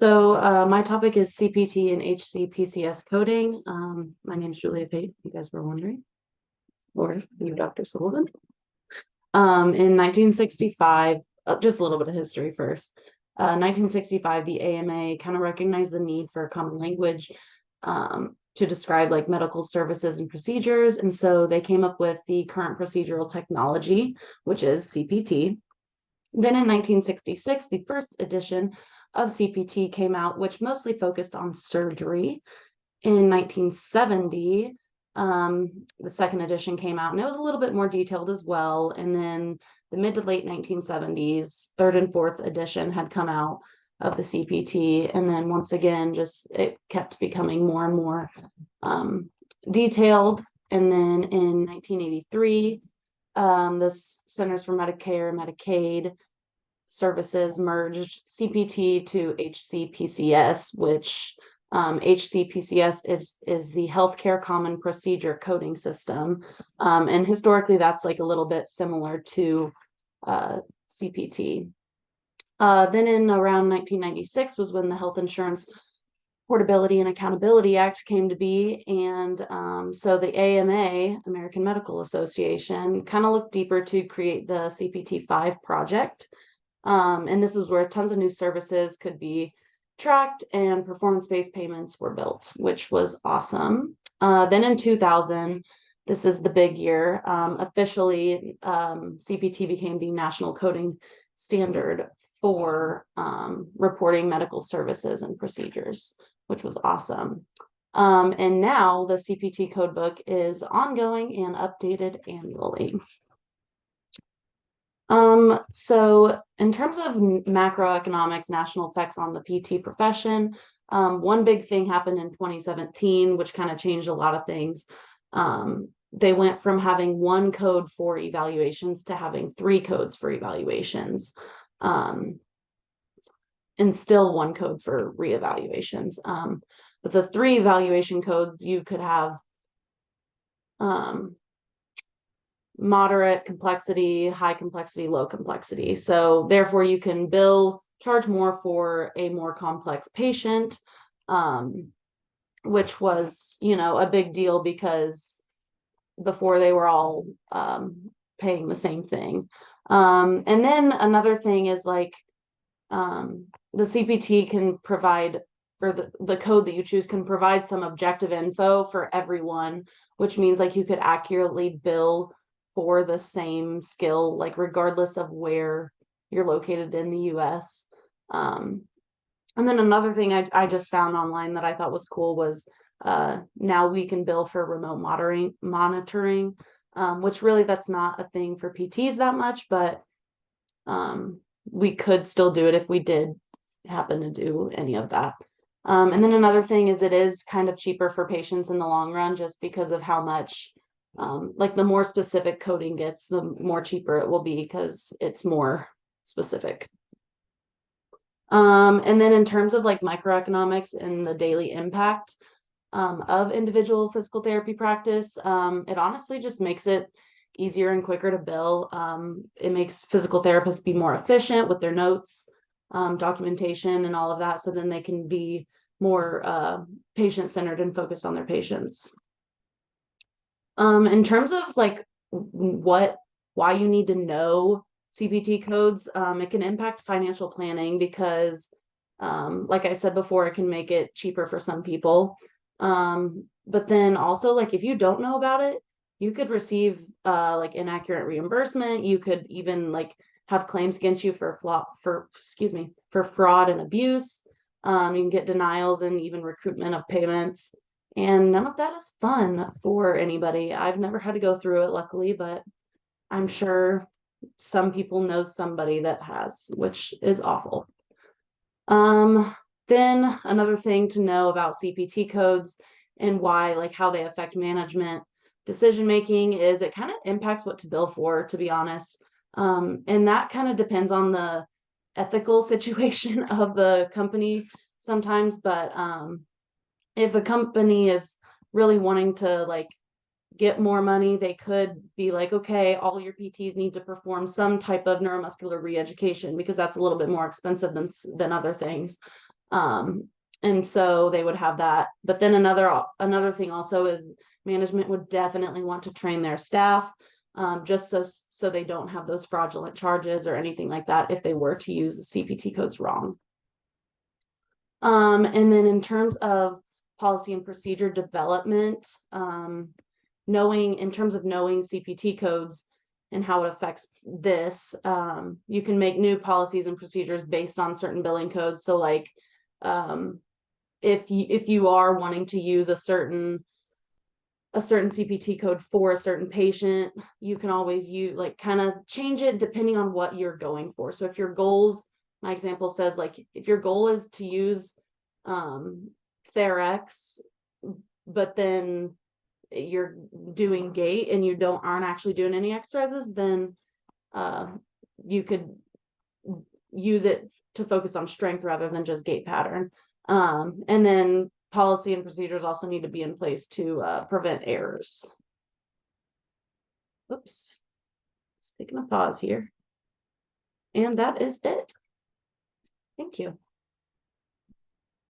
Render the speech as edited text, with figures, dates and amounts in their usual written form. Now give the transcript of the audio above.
My topic is CPT and HCPCS coding. My name is Julia Pate, if you guys were wondering, or you, Dr. Sullivan. In 1965, just a little bit of history first. 1965, the AMA kind of recognized the need for a common language to describe like medical services and procedures. And so they came up with the current procedural technology, which is CPT. Then in 1966, the first edition of CPT came out, which mostly focused on surgery. In 1970, the second edition came out, and it was a little bit more detailed as well. And then the mid to late 1970s, third and fourth edition had come out of the CPT. And then once again, just it kept becoming more and more detailed. And then in 1983, the Centers for Medicare and Medicaid Services merged CPT to HCPCS, which HCPCS is the Healthcare Common Procedure Coding System. And historically, that's like a little bit similar to CPT. Then in around 1996 was when the Health Insurance Portability and Accountability Act came to be. And so the AMA, American Medical Association, kind of looked deeper to create the CPT-5 project. And this is where tons of new services could be tracked and performance-based payments were built, which was awesome. Then in 2000, this is the big year, officially CPT became the national coding standard for reporting medical services and procedures, which was awesome. And now the CPT codebook is ongoing and updated annually. So in terms of macroeconomics, national effects on the PT profession, one big thing happened in 2017, which kind of changed a lot of things. They went from having one code for evaluations to having 3 codes for evaluations, and still one code for reevaluations. But the 3 evaluation codes, you could have moderate complexity, high complexity, low complexity. So therefore you can charge more for a more complex patient, which was, a big deal because before they were all paying the same thing. And then another thing is like the CPT can provide, or the code that you choose can provide some objective info for everyone, which means like you could accurately bill for the same skill, like regardless of where you're located in the US. And then another thing I just found online that I thought was cool was now we can bill for remote monitoring, which really that's not a thing for PTs that much, but we could still do it if we did happen to do any of that. And then another thing is it is kind of cheaper for patients in the long run just because of how much like the more specific coding gets, the more cheaper it will be because it's more specific. And then in terms of like microeconomics and the daily impact of individual physical therapy practice, it honestly just makes it easier and quicker to bill. It makes physical therapists be more efficient with their notes, documentation, and all of that, so then they can be more patient-centered and focused on their patients. In terms of like why you need to know CPT codes, it can impact financial planning because, like I said before, it can make it cheaper for some people. But then also like if you don't know about it, you could receive like inaccurate reimbursement. You could even like have claims against you for fraud and abuse. You can get denials and even recoupment of payments. And none of that is fun for anybody. I've never had to go through it, luckily, but I'm sure some people know somebody that has, which is awful. Then another thing to know about CPT codes and why, like how they affect management decision making is it kind of impacts what to bill for, to be honest. And that kind of depends on the ethical situation of the company sometimes, but if a company is really wanting to like get more money, they could be like, okay, all your PTs need to perform some type of neuromuscular re-education because that's a little bit more expensive than other things. And so they would have that. But then another thing also is management would definitely want to train their staff, just so they don't have those fraudulent charges or anything like that if they were to use the CPT codes wrong. And then in terms of policy and procedure development, in terms of knowing CPT codes and how it affects this, you can make new policies and procedures based on certain billing codes. So like, if you are wanting to use a certain CPT code for a certain patient, you can always kind of change it depending on what you're going for. So if your goals, my example says like, if your goal is to use Therex, but then you're doing gait and you aren't actually doing any exercises, then you could use it to focus on strength rather than just gait pattern. And then policy and procedures also need to be in place to prevent errors. Oops, let's take a pause here. And that is it. Thank you.